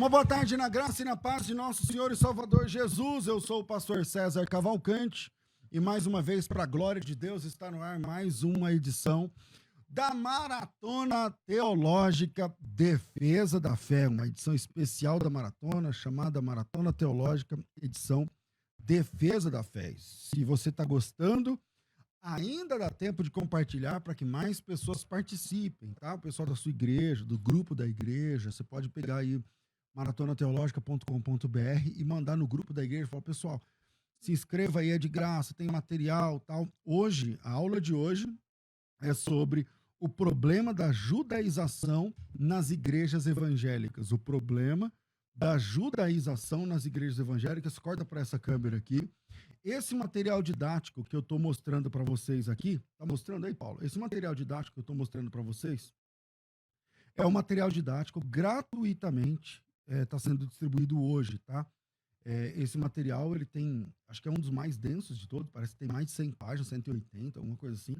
Uma boa tarde na graça e na paz de nosso Senhor e Salvador Jesus. Eu sou o pastor César Cavalcante e mais uma vez, para a glória de Deus, está no ar mais uma edição da Maratona Teológica Defesa da Fé, uma edição especial da maratona chamada Maratona Teológica edição Defesa da Fé. Se você está gostando, ainda dá tempo de compartilhar para que mais pessoas participem, tá? O pessoal da sua igreja, do grupo da igreja, você pode pegar aí maratonateologica.com.br e mandar no grupo da igreja, falar, pessoal, se inscreva aí, é de graça, tem material, tal. Hoje, a aula de hoje é sobre o problema da judaização nas igrejas evangélicas. O problema da judaização nas igrejas evangélicas. Corta para essa câmera aqui. Esse material didático que eu estou mostrando para vocês aqui, tá mostrando aí, Paulo? Esse material didático que eu estou mostrando para vocês é um material didático gratuitamente, está sendo distribuído hoje, tá? Esse material, ele tem, acho que é um dos mais densos de todos, parece que tem mais de 100 páginas, 180, alguma coisa assim.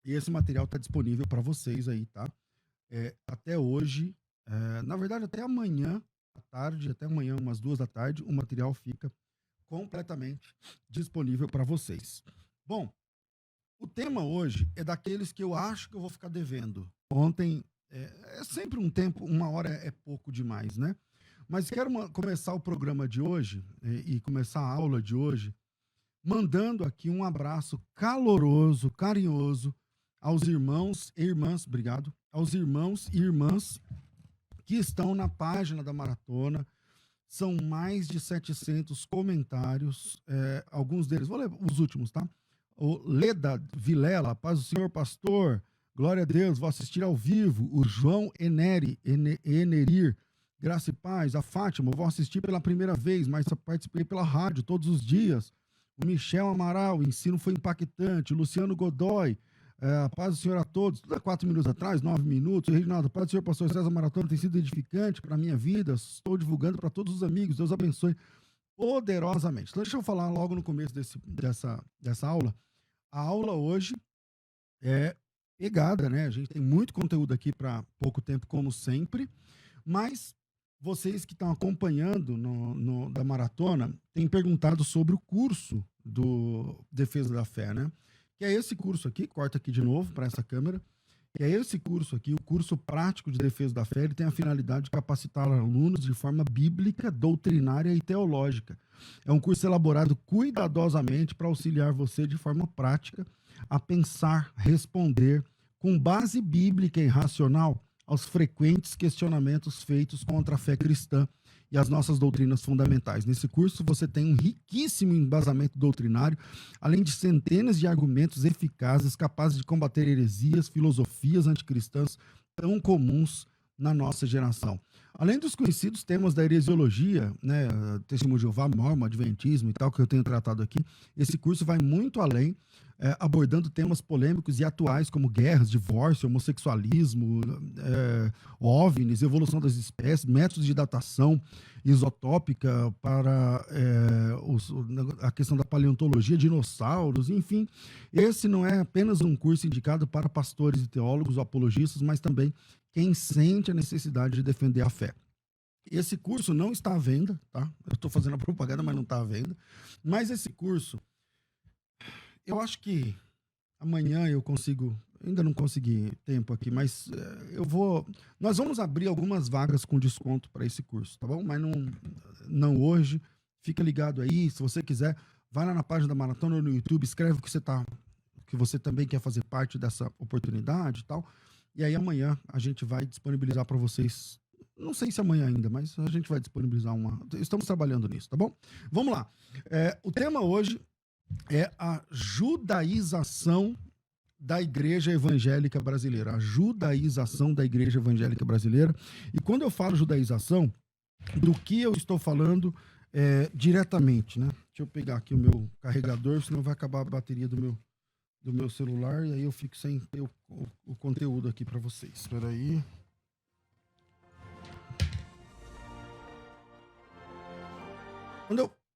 E esse material está disponível para vocês aí, tá? Até hoje, na verdade, até amanhã à tarde, até amanhã, umas 2 da tarde, o material fica completamente disponível para vocês. Bom, o tema hoje é daqueles que eu acho que eu vou ficar devendo. Ontem, é sempre um tempo, uma hora é pouco demais, né? Mas quero começar o programa de hoje e começar a aula de hoje mandando aqui um abraço caloroso, carinhoso aos irmãos e irmãs, obrigado, aos irmãos e irmãs que estão na página da Maratona. São mais de 700 comentários, alguns deles, vou ler os últimos, tá? O Leda Vilela, paz do Senhor, pastor, glória a Deus, vou assistir ao vivo. O João Enerir, graça e paz. A Fátima, vou assistir pela primeira vez, mas participei pela rádio todos os dias. O Michel Amaral, o ensino foi impactante. O Luciano Godoy, paz do Senhor a todos, tudo há 4 minutos atrás, 9 minutos. Reginaldo, paz do Senhor, pastor César, Maratona tem sido edificante para a minha vida, estou divulgando para todos os amigos, Deus abençoe poderosamente. Então deixa eu falar logo no começo dessa aula. A aula hoje é pegada, né? A gente tem muito conteúdo aqui para pouco tempo, como sempre, mas vocês que estão acompanhando da Maratona têm perguntado sobre o curso do Defesa da Fé, né? Que é esse curso aqui, corta aqui de novo para essa câmera, que é esse curso aqui, o curso prático de Defesa da Fé. Ele tem a finalidade de capacitar alunos de forma bíblica, doutrinária e teológica. É um curso elaborado cuidadosamente para auxiliar você de forma prática a pensar, responder, com base bíblica e racional, aos frequentes questionamentos feitos contra a fé cristã e as nossas doutrinas fundamentais. Nesse curso você tem um riquíssimo embasamento doutrinário, além de centenas de argumentos eficazes capazes de combater heresias, filosofias anticristãs tão comuns na nossa geração. Além dos conhecidos temas da heresiologia, né, Testemunho de Jeová, Mórmon, Adventismo e tal, que eu tenho tratado aqui, esse curso vai muito além, abordando temas polêmicos e atuais como guerras, divórcio, homossexualismo, OVNIs, evolução das espécies, métodos de datação isotópica para a questão da paleontologia, dinossauros, enfim. Esse não é apenas um curso indicado para pastores e teólogos ou apologistas, mas também quem sente a necessidade de defender a fé. Esse curso não está à venda, tá? Eu estou fazendo a propaganda, mas não está à venda. Mas esse curso, eu acho que amanhã eu consigo, ainda não consegui tempo aqui, mas nós vamos abrir algumas vagas com desconto para esse curso, tá bom? Mas não hoje, fica ligado aí, se você quiser, vai lá na página da Maratona ou no YouTube, escreve que você também quer fazer parte dessa oportunidade e tal. E aí amanhã a gente vai disponibilizar para vocês, não sei se amanhã ainda, mas a gente vai disponibilizar estamos trabalhando nisso, tá bom? Vamos lá. O tema hoje é a judaização da igreja evangélica brasileira. A judaização da igreja evangélica brasileira. E quando eu falo judaização, do que eu estou falando diretamente, né? Deixa eu pegar aqui o meu carregador, senão vai acabar a bateria do meu celular e aí eu fico sem ter o conteúdo aqui para vocês. Espera aí.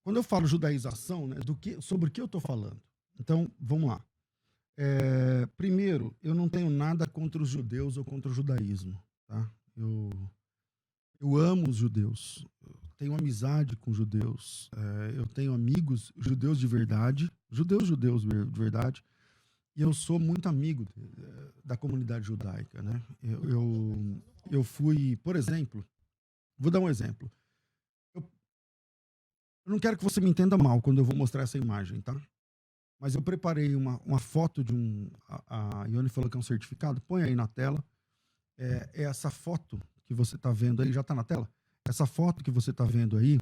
Quando eu falo judaização, né, sobre o que eu estou falando? Então, vamos lá. Primeiro, eu não tenho nada contra os judeus ou contra o judaísmo, tá? Eu amo os judeus, eu tenho amizade com judeus, eu tenho amigos judeus de verdade, judeus de verdade, e eu sou muito amigo da comunidade judaica, né? Eu fui, por exemplo, vou dar um exemplo. Eu, eu não quero que você me entenda mal quando eu vou mostrar essa imagem, tá? Mas eu preparei uma foto de um. A Ione falou que é um certificado. Põe aí na tela. É essa foto que você está vendo aí. Já está na tela? Essa foto que você está vendo aí.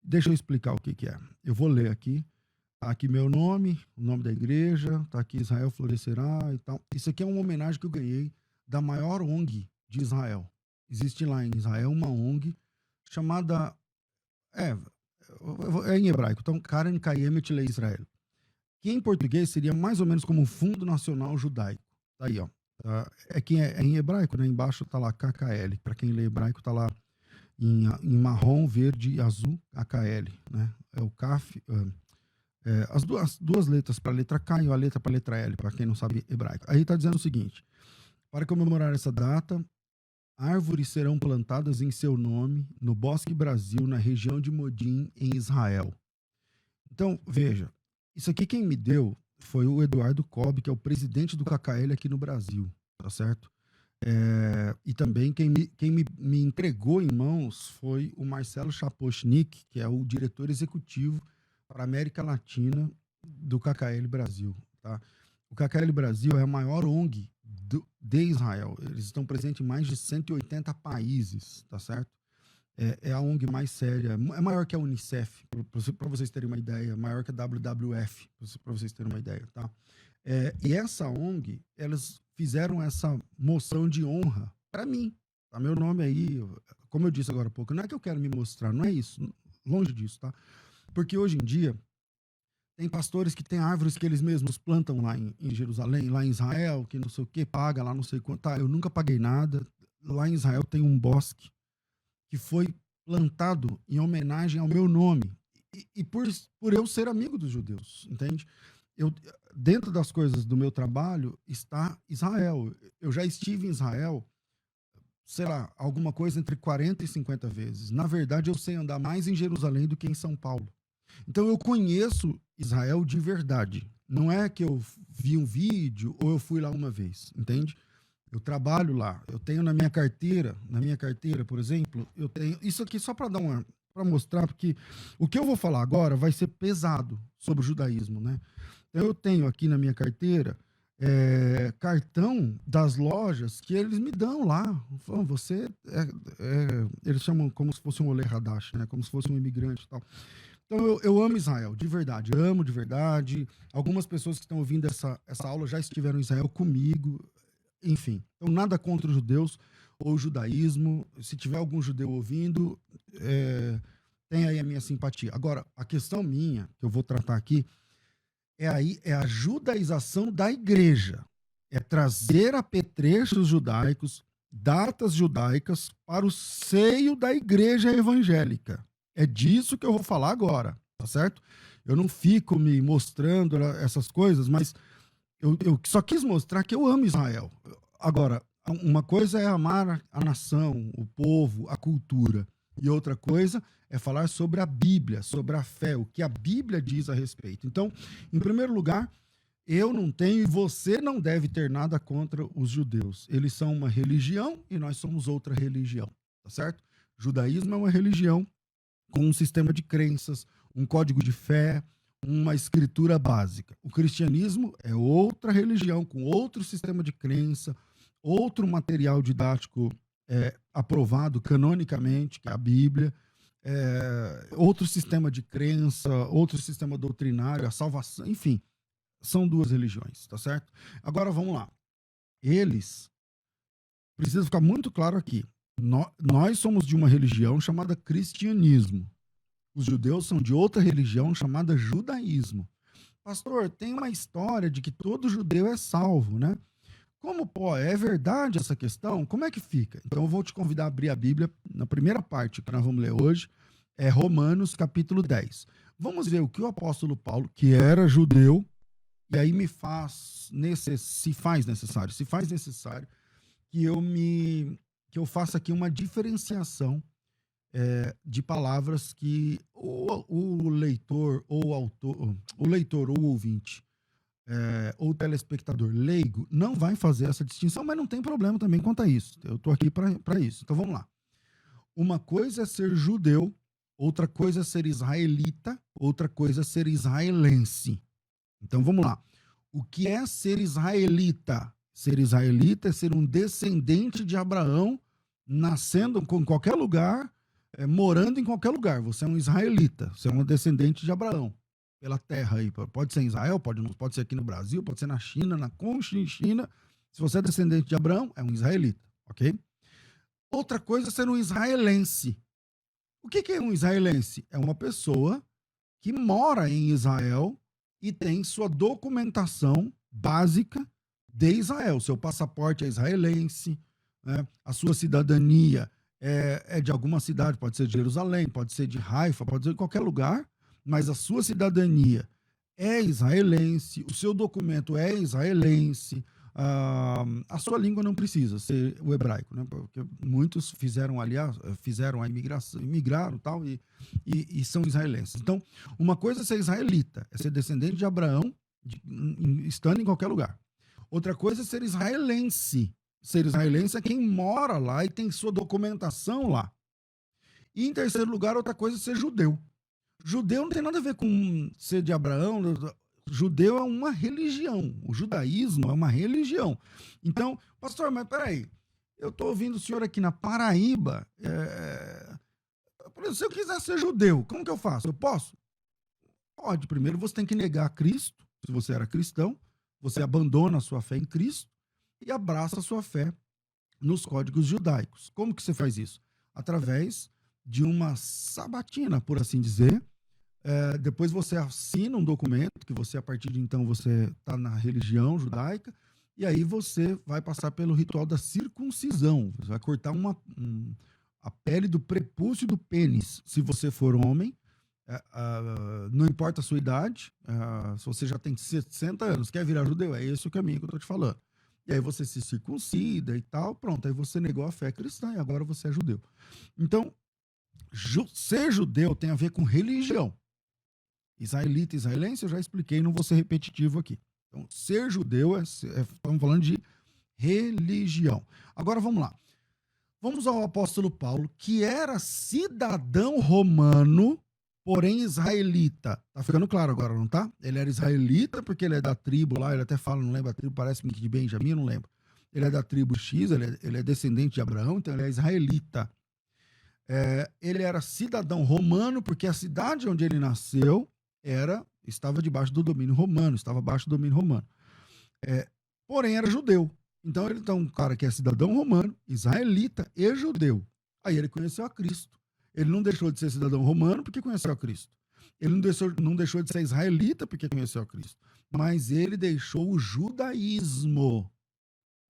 Deixa eu explicar o que, que é. Eu vou ler aqui. Tá aqui meu nome, o nome da igreja. Tá aqui Israel Florescerá e tal. Isso aqui é uma homenagem que eu ganhei da maior ONG de Israel. Existe lá em Israel uma ONG chamada. É, é em hebraico. Então, Karen Kayemet Le Israel, que em português seria mais ou menos como o Fundo Nacional Judaico. Tá aí, ó. É que é em hebraico, né? Embaixo tá lá KKL. Para quem lê hebraico, tá lá em marrom, verde e azul, KKL, né? É o CAF. As duas letras para a letra K e a letra para a letra L, para quem não sabe hebraico. Aí tá dizendo o seguinte: para comemorar essa data, árvores serão plantadas em seu nome no Bosque Brasil, na região de Modim, em Israel. Então, veja, isso aqui quem me deu foi o Eduardo Cobb, que é o presidente do KKL aqui no Brasil, tá certo? E também quem me entregou em mãos foi o Marcelo Chapochnik, que é o diretor executivo para a América Latina do KKL Brasil, tá? O KKL Brasil é a maior ONG de Israel. Eles estão presentes em mais de 180 países, tá certo? É a ONG mais séria, é maior que a Unicef, para vocês terem uma ideia, maior que a WWF, para vocês terem uma ideia, tá? E essa ONG, elas fizeram essa moção de honra para mim, tá? Meu nome aí, como eu disse agora há pouco, não é que eu quero me mostrar, não é isso, longe disso, tá? Porque hoje em dia, tem pastores que têm árvores que eles mesmos plantam lá em Jerusalém, lá em Israel, que não sei o que, paga lá não sei quanto, tá? Eu nunca paguei nada, lá em Israel tem um bosque que foi plantado em homenagem ao meu nome. E por eu ser amigo dos judeus, entende? Dentro das coisas do meu trabalho está Israel. Eu já estive em Israel, sei lá, alguma coisa entre 40 e 50 vezes. Na verdade, eu sei andar mais em Jerusalém do que em São Paulo. Então, eu conheço Israel de verdade. Não é que eu vi um vídeo ou eu fui lá uma vez, entende? Eu trabalho lá, eu tenho na minha carteira, por exemplo, eu tenho isso aqui só para mostrar, porque o que eu vou falar agora vai ser pesado sobre o judaísmo, né? Então, eu tenho aqui na minha carteira cartão das lojas que eles me dão lá. Falam, você eles chamam como se fosse um Olê Hadash, né? Como se fosse um imigrante e tal. Então eu amo Israel, de verdade, amo de verdade. Algumas pessoas que estão ouvindo essa aula já estiveram em Israel comigo. Enfim, então nada contra os judeus ou o judaísmo. Se tiver algum judeu ouvindo, tem aí a minha simpatia. Agora, a questão minha, que eu vou tratar aqui, é a judaização da igreja. É trazer apetrechos judaicos, datas judaicas, para o seio da igreja evangélica. É disso que eu vou falar agora, tá certo? Eu não fico me mostrando essas coisas, mas eu só quis mostrar que eu amo Israel. Agora, uma coisa é amar a nação, o povo, a cultura. E outra coisa é falar sobre a Bíblia, sobre a fé, o que a Bíblia diz a respeito. Então, em primeiro lugar, eu não tenho e você não deve ter nada contra os judeus. Eles são uma religião e nós somos outra religião, tá certo? O judaísmo é uma religião com um sistema de crenças, um código de fé, uma escritura básica. O cristianismo é outra religião, com outro sistema de crença, outro material didático aprovado canonicamente, que é a Bíblia, outro sistema de crença, outro sistema doutrinário, a salvação, enfim, são duas religiões, tá certo? Agora vamos lá. Eles, precisa ficar muito claro aqui, nós somos de uma religião chamada cristianismo. Os judeus são de outra religião chamada judaísmo. Pastor, tem uma história de que todo judeu é salvo, né? Como, pô, é verdade essa questão? Como é que fica? Então eu vou te convidar a abrir a Bíblia na primeira parte que nós vamos ler hoje, é Romanos capítulo 10. Vamos ver o que o apóstolo Paulo, que era judeu, e aí se faz necessário que eu me que eu faça aqui uma diferenciação de palavras que o leitor ou o autor, o leitor ou o ouvinte, ou o telespectador leigo não vai fazer essa distinção, mas não tem problema também quanto a isso. Eu estou aqui para isso. Então vamos lá. Uma coisa é ser judeu, outra coisa é ser israelita, outra coisa é ser israelense. Então vamos lá. O que é ser israelita? Ser israelita é ser um descendente de Abraão, nascendo em qualquer lugar, morando em qualquer lugar. Você é um israelita, você é um descendente de Abraão, pela terra aí. Pode ser em Israel, pode ser aqui no Brasil, pode ser na China, na China. Se você é descendente de Abraão, é um israelita, ok? Outra coisa é ser um israelense. O que é um israelense? É uma pessoa que mora em Israel e tem sua documentação básica de Israel. Seu passaporte é israelense, né? A sua cidadania é de alguma cidade, pode ser de Jerusalém, pode ser de Haifa, pode ser de qualquer lugar, mas a sua cidadania é israelense, o seu documento é israelense, a sua língua não precisa ser o hebraico, né? Porque muitos fizeram a imigração, imigraram tal, e são israelenses. Então, uma coisa é ser israelita, é ser descendente de Abraão, estando em qualquer lugar. Outra coisa é ser israelense. Ser israelense é quem mora lá e tem sua documentação lá. E em terceiro lugar, outra coisa é ser judeu. Judeu não tem nada a ver com ser de Abraão. Judeu é uma religião. O judaísmo é uma religião. Então, pastor, mas peraí, eu estou ouvindo o senhor aqui na Paraíba. Se eu quiser ser judeu, como que eu faço? Eu posso? Pode. Primeiro você tem que negar Cristo. Se você era cristão, você abandona a sua fé em Cristo e abraça a sua fé nos códigos judaicos. Como que você faz isso? Através de uma sabatina, por assim dizer. Depois você assina um documento, que você, a partir de então, você está na religião judaica, e aí você vai passar pelo ritual da circuncisão. Você vai cortar a pele do prepúcio do pênis, se você for homem. Não importa a sua idade, se você já tem 60 anos, quer virar judeu, é esse o caminho que eu estou te falando. E aí você se circuncida e tal, pronto, aí você negou a fé cristã e agora você é judeu. Então, ser judeu tem a ver com religião. Israelita, israelense, eu já expliquei, não vou ser repetitivo aqui. Então, ser judeu, estamos falando de religião. Agora vamos lá. Vamos ao apóstolo Paulo, que era cidadão romano, porém israelita. Tá ficando claro agora, não tá? Ele era israelita porque ele é da tribo lá, ele até fala, não lembro a tribo, parece-me que de Benjamim, não lembro. Ele é da tribo X, ele é descendente de Abraão, então ele é israelita. Ele era cidadão romano porque a cidade onde ele nasceu estava debaixo do domínio romano, estava abaixo do domínio romano. Porém, era judeu. Então, ele é um cara que é cidadão romano, israelita e judeu. Aí ele conheceu a Cristo. Ele não deixou de ser cidadão romano porque conheceu a Cristo. Ele não deixou de ser israelita porque conheceu a Cristo. Mas ele deixou o judaísmo.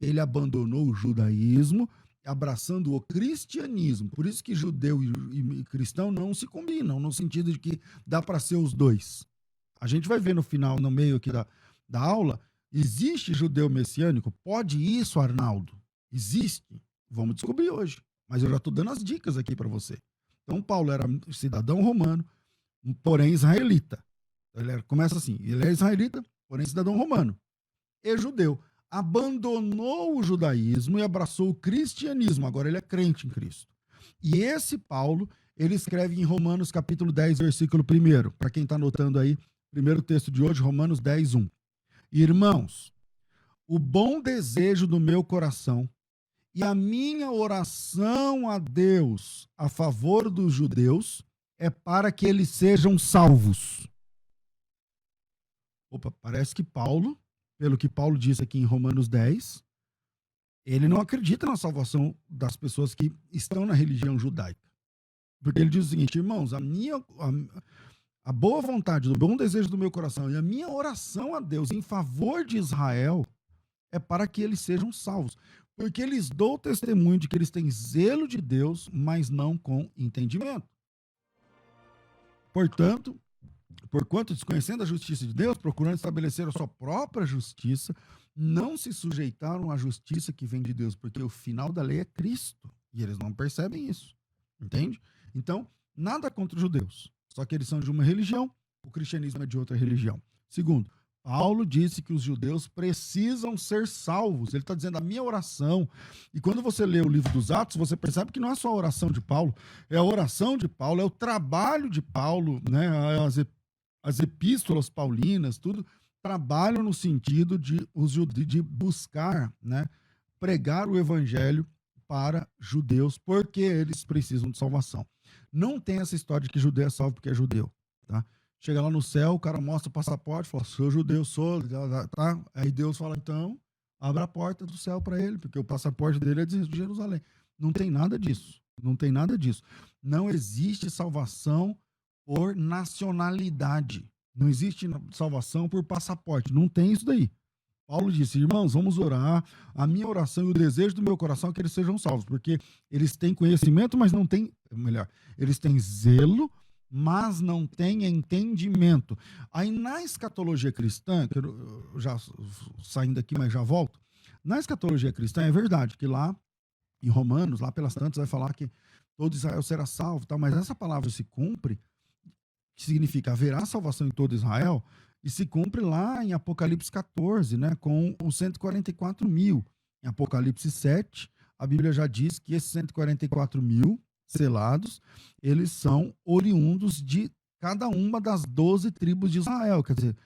Ele abandonou o judaísmo, abraçando o cristianismo. Por isso que judeu e cristão não se combinam, no sentido de que dá para ser os dois. A gente vai ver no final, no meio aqui da aula, existe judeu messiânico? Pode isso, Arnaldo? Existe. Vamos descobrir hoje. Mas eu já estou dando as dicas aqui para você. Então, Paulo era cidadão romano, porém israelita. Começa assim, ele é israelita, porém cidadão romano. E judeu. Abandonou o judaísmo e abraçou o cristianismo. Agora ele é crente em Cristo. E esse Paulo, ele escreve em Romanos capítulo 10, versículo 1. Para quem está anotando aí, primeiro texto de hoje, Romanos 10, 1. Irmãos, o bom desejo do meu coração e a minha oração a Deus a favor dos judeus é para que eles sejam salvos. Opa, parece que Paulo, pelo que Paulo diz aqui em Romanos 10, ele não acredita na salvação das pessoas que estão na religião judaica. Porque ele diz o seguinte, irmãos, a boa vontade, o bom desejo do meu coração e a minha oração a Deus em favor de Israel é para que eles sejam salvos. Porque eles dão testemunho de que eles têm zelo de Deus, mas não com entendimento. Portanto, Porquanto, desconhecendo a justiça de Deus, procurando estabelecer a sua própria justiça, não se sujeitaram à justiça que vem de Deus, porque o final da lei é Cristo. E eles não percebem isso. Entende? Então, nada contra os judeus. Só que eles são de uma religião, o cristianismo é de outra religião. Segundo, Paulo disse que os judeus precisam ser salvos. Ele está dizendo a minha oração. E quando você lê o livro dos Atos, você percebe que não é só a oração de Paulo, é a oração de Paulo, é o trabalho de Paulo, né? As epístolas paulinas, tudo trabalham no sentido de buscar, né? Pregar o evangelho para judeus, porque eles precisam de salvação. Não tem essa história de que judeu é salvo porque é judeu, tá? Chega lá no céu, o cara mostra o passaporte, fala, sou judeu, sou, tá? Aí Deus fala, então, abra a porta do céu para ele, porque o passaporte dele é de Jerusalém. Não tem nada disso, não tem nada disso. Não existe salvação por nacionalidade, não existe salvação por passaporte, não tem isso daí. Paulo disse, irmãos, vamos orar, a minha oração e o desejo do meu coração é que eles sejam salvos, porque eles têm conhecimento, mas não têm, melhor, eles têm zelo, mas não têm entendimento. Aí na escatologia cristã, que eu já saindo aqui, mas já volto, na escatologia cristã é verdade que lá em Romanos, lá pelas tantas, vai falar que todo Israel será salvo, tá? Mas essa palavra se cumpre, que significa haverá salvação em todo Israel, e se cumpre lá em Apocalipse 14, né, com os 144 mil. Em Apocalipse 7, a Bíblia já diz que esses 144 mil selados, eles são oriundos de cada uma das 12 tribos de Israel, quer dizer,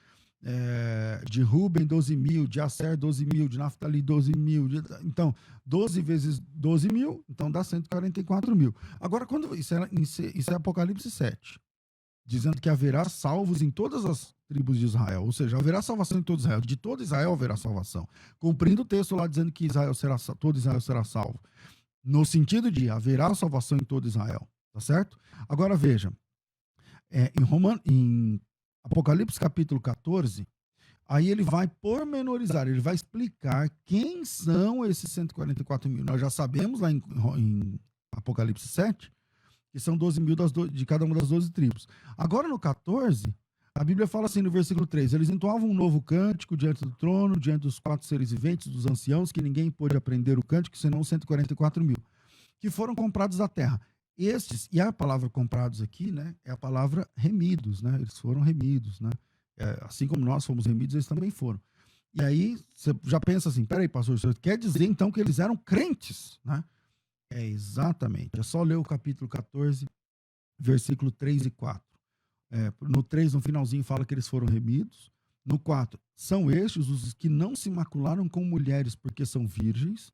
de Ruben 12 mil, de Asser 12 mil, de Naftali 12 mil, então 12 vezes 12 mil, então dá 144 mil. Agora, quando isso é Apocalipse 7, dizendo que haverá salvos em todas as tribos de Israel, ou seja, haverá salvação em todo Israel, de todo Israel haverá salvação, cumprindo o texto lá dizendo que todo Israel será salvo, no sentido de haverá salvação em todo Israel, tá certo? Agora veja, em Apocalipse capítulo 14, aí ele vai pormenorizar, ele vai explicar quem são esses 144 mil. Nós já sabemos lá em Apocalipse 7, que são 12 mil de cada uma das 12 tribos. Agora no 14, a Bíblia fala assim no versículo 3, eles entoavam um novo cântico diante do trono, diante dos 4 seres viventes, dos anciãos, que ninguém pôde aprender o cântico, senão 144 mil, que foram comprados da terra. Estes, e a palavra comprados aqui, né, é a palavra remidos, né, eles foram remidos, né, assim como nós fomos remidos, eles também foram. E aí, você já pensa assim, peraí, pastor, você quer dizer então que eles eram crentes, né? Exatamente, é só ler o capítulo 14, versículo 3 e 4. No 3, no finalzinho, fala que eles foram remidos. No 4, são estes os que não se macularam com mulheres porque são virgens,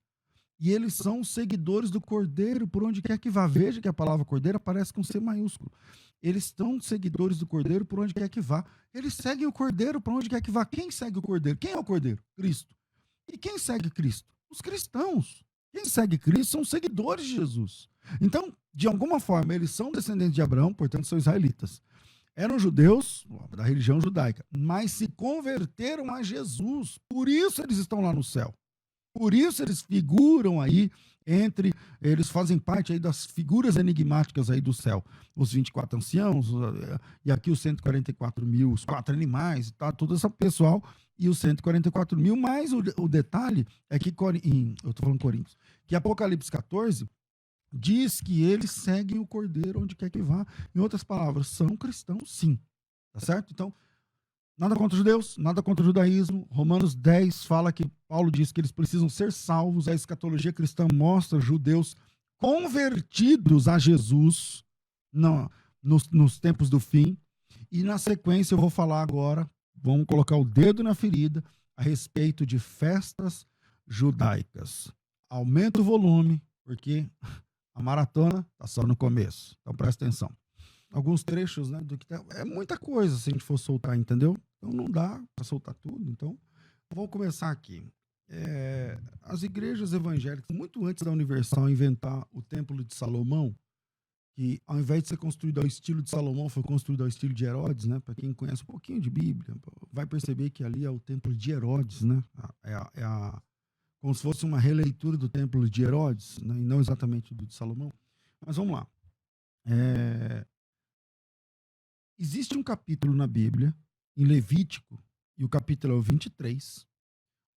e eles são seguidores do Cordeiro por onde quer que vá. Veja que a palavra Cordeiro aparece com C maiúsculo. Eles são seguidores do Cordeiro por onde quer que vá. Eles seguem o Cordeiro por onde quer que vá. Quem segue o Cordeiro? Quem é o Cordeiro? Cristo. E quem segue Cristo? Os cristãos. Quem segue Cristo são seguidores de Jesus. Então, de alguma forma, eles são descendentes de Abraão, portanto, são israelitas. Eram judeus da religião judaica, mas se converteram a Jesus. Por isso eles estão lá no céu. Por isso eles figuram aí eles fazem parte aí das figuras enigmáticas aí do céu. Os 24 anciãos, e aqui os 144 mil, os 4 animais, tá, todo esse pessoal, e os 144 mil, mas o detalhe é que, eu tô falando Coríntios, que Apocalipse 14 diz que eles seguem o Cordeiro onde quer que vá. Em outras palavras, são cristãos sim, tá certo? Então, nada contra os judeus, nada contra o judaísmo. Romanos 10 fala que Paulo diz que eles precisam ser salvos. A escatologia cristã mostra judeus convertidos a Jesus nos tempos do fim. E na sequência eu vou falar agora, vamos colocar o dedo na ferida, a respeito de festas judaicas. Aumenta o volume, porque a maratona está só no começo. Então presta atenção. Alguns trechos, né, do que é muita coisa se a gente for soltar, entendeu? Então não dá para soltar tudo. Então, vamos começar aqui. As igrejas evangélicas, muito antes da Universal inventar o Templo de Salomão, que ao invés de ser construído ao estilo de Salomão, foi construído ao estilo de Herodes, né? Para quem conhece um pouquinho de Bíblia, vai perceber que ali é o Templo de Herodes, né? Como se fosse uma releitura do Templo de Herodes, né? E não exatamente do de Salomão. Mas vamos lá. existe um capítulo na Bíblia, em Levítico, e o capítulo é o 23,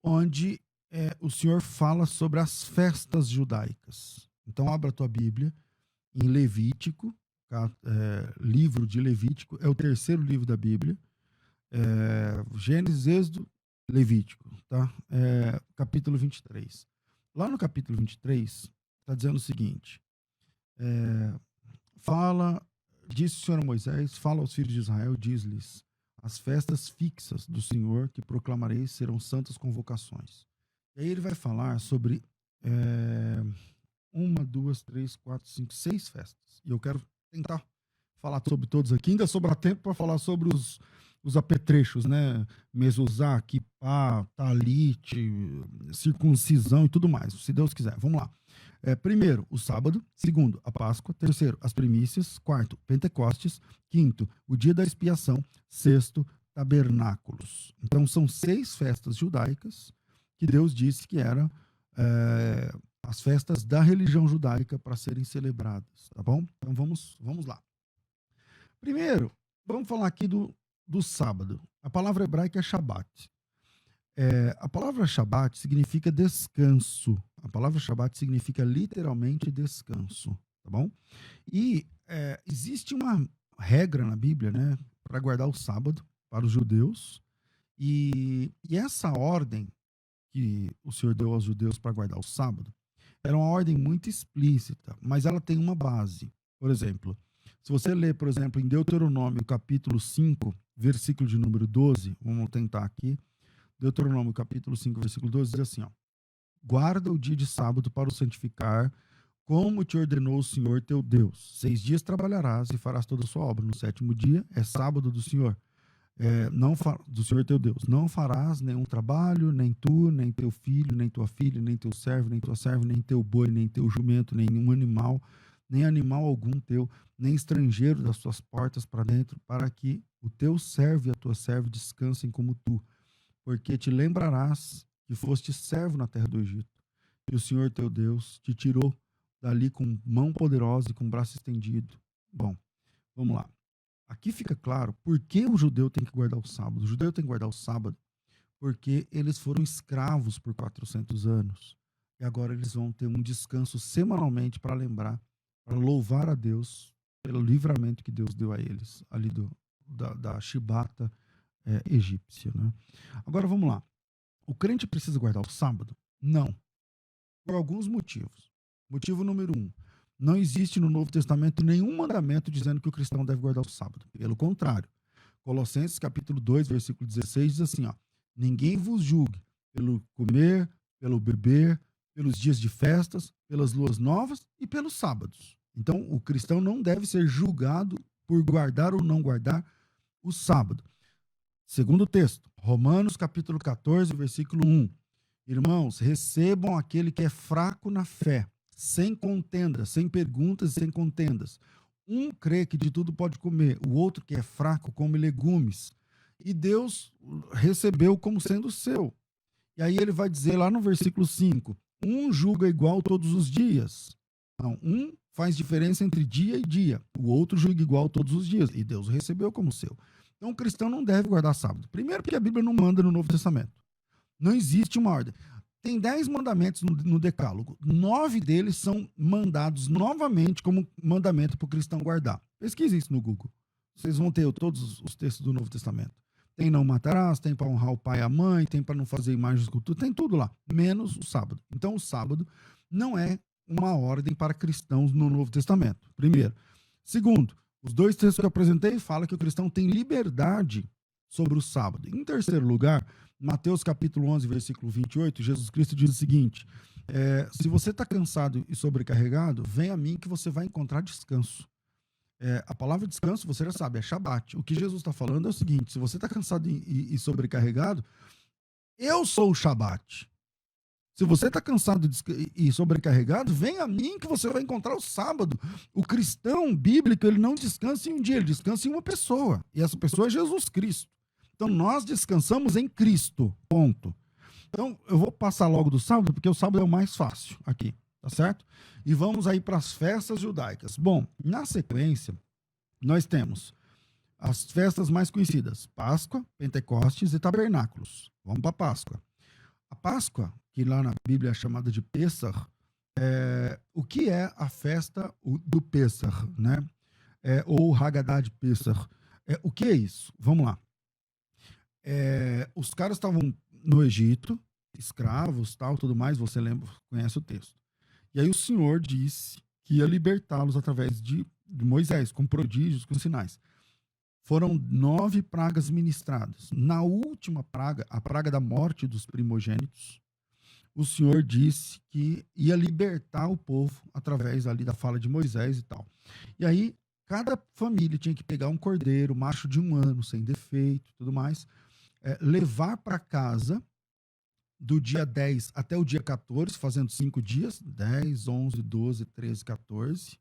onde o Senhor fala sobre as festas judaicas. Então, abra a tua Bíblia em Levítico, livro de Levítico, é o terceiro livro da Bíblia, Gênesis, Êxodo, Levítico, tá? Capítulo 23. Lá no capítulo 23, está dizendo o seguinte, disse o Senhor a Moisés, fala aos filhos de Israel, diz-lhes, as festas fixas do Senhor que proclamareis serão santas convocações. E aí ele vai falar sobre 1, 2, 3, 4, 5, 6 festas. E eu quero tentar falar sobre todos aqui. Ainda sobra tempo para falar sobre os apetrechos, né? Mezuzá, Kipá, Talite, circuncisão e tudo mais, se Deus quiser. Vamos lá. Primeiro, o sábado. Segundo, a Páscoa. Terceiro, as primícias. Quarto, Pentecostes. Quinto, o dia da expiação. Sexto, tabernáculos. Então, são 6 festas judaicas que Deus disse que eram as festas da religião judaica para serem celebradas, tá bom? Então, vamos lá. Primeiro, vamos falar aqui do sábado. A palavra hebraica é Shabat. A palavra Shabat significa descanso. A palavra Shabat significa literalmente descanso, tá bom? E existe uma regra na Bíblia, né, para guardar o sábado para os judeus. E essa ordem que o Senhor deu aos judeus para guardar o sábado era uma ordem muito explícita, mas ela tem uma base. Por exemplo, se você ler, por exemplo, em Deuteronômio capítulo 5, versículo de número 12, vamos tentar aqui, Deuteronômio capítulo 5, versículo 12, diz assim, ó, guarda o dia de sábado para o santificar, como te ordenou o Senhor teu Deus. 6 dias trabalharás e farás toda a sua obra. No 7º dia é sábado do Senhor, do Senhor teu Deus. Não farás nenhum trabalho, nem tu, nem teu filho, nem tua filha, nem teu servo, nem tua serva, nem teu boi, nem teu jumento, nenhum animal, nem animal algum teu, nem estrangeiro das tuas portas para dentro, para que o teu servo e a tua serva descansem como tu. Porque te lembrarás que foste servo na terra do Egito, e o Senhor teu Deus te tirou dali com mão poderosa e com braço estendido. Bom, vamos lá. Aqui fica claro por que o judeu tem que guardar o sábado. O judeu tem que guardar o sábado porque eles foram escravos por 400 anos. E agora eles vão ter um descanso semanalmente para lembrar, para louvar a Deus pelo livramento que Deus deu a eles, ali da chibata egípcia, né? Agora vamos lá. O crente precisa guardar o sábado? Não. Por alguns motivos. Motivo número 1. Não existe no Novo Testamento nenhum mandamento dizendo que o cristão deve guardar o sábado. Pelo contrário. Colossenses capítulo 2, versículo 16 diz assim, ó, ninguém vos julgue pelo comer, pelo beber, pelos dias de festas, pelas luas novas e pelos sábados. Então, o cristão não deve ser julgado por guardar ou não guardar o sábado. Segundo texto, Romanos capítulo 14, versículo 1. Irmãos, recebam aquele que é fraco na fé, sem contendas, sem perguntas e sem contendas. Um crê que de tudo pode comer, o outro que é fraco come legumes. E Deus recebeu como sendo seu. E aí ele vai dizer lá no versículo 5, um julga igual todos os dias. Não, um faz diferença entre dia e dia, o outro julga igual todos os dias. E Deus recebeu como seu. Então o cristão não deve guardar sábado. Primeiro porque a Bíblia não manda no Novo Testamento. Não existe uma ordem. Tem 10 mandamentos no Decálogo. 9 deles são mandados novamente como mandamento para o cristão guardar. Pesquise isso no Google. Vocês vão ter todos os textos do Novo Testamento. Tem não matarás, tem para honrar o pai e a mãe, tem para não fazer imagens de escultura, tem tudo lá, menos o sábado. Então o sábado não é uma ordem para cristãos no Novo Testamento. Primeiro. Segundo, os 2 textos que eu apresentei falam que o cristão tem liberdade sobre o sábado. Em terceiro lugar, Mateus capítulo 11, versículo 28, Jesus Cristo diz o seguinte, se você está cansado e sobrecarregado, vem a mim que você vai encontrar descanso. A palavra descanso, você já sabe, é Shabat. O que Jesus está falando é o seguinte, se você está cansado e sobrecarregado, eu sou o Shabat. Se você está cansado e sobrecarregado, vem a mim que você vai encontrar o sábado. O cristão bíblico, ele não descansa em um dia, ele descansa em uma pessoa. E essa pessoa é Jesus Cristo. Então, nós descansamos em Cristo, ponto. Então, eu vou passar logo do sábado, porque o sábado é o mais fácil aqui, tá certo? E vamos aí para as festas judaicas. Bom, na sequência, nós temos as festas mais conhecidas: Páscoa, Pentecostes e Tabernáculos. Vamos para a Páscoa. A Páscoa, que lá na Bíblia é chamada de Pêssar, o que é a festa do Pêssar, né? Ou Haggadah de Pêssar. O que é isso? Vamos lá. Os caras estavam no Egito, escravos, tal, tudo mais, você lembra, conhece o texto. E aí o Senhor disse que ia libertá-los através de Moisés, com prodígios, com sinais. Foram 9 pragas ministradas. Na última praga, a praga da morte dos primogênitos, o Senhor disse que ia libertar o povo através ali da fala de Moisés e tal. E aí, cada família tinha que pegar um cordeiro, macho de 1 ano, sem defeito e tudo mais, levar para casa do dia 10 até o dia 14, fazendo 5 dias, 10, 11, 12, 13, 14,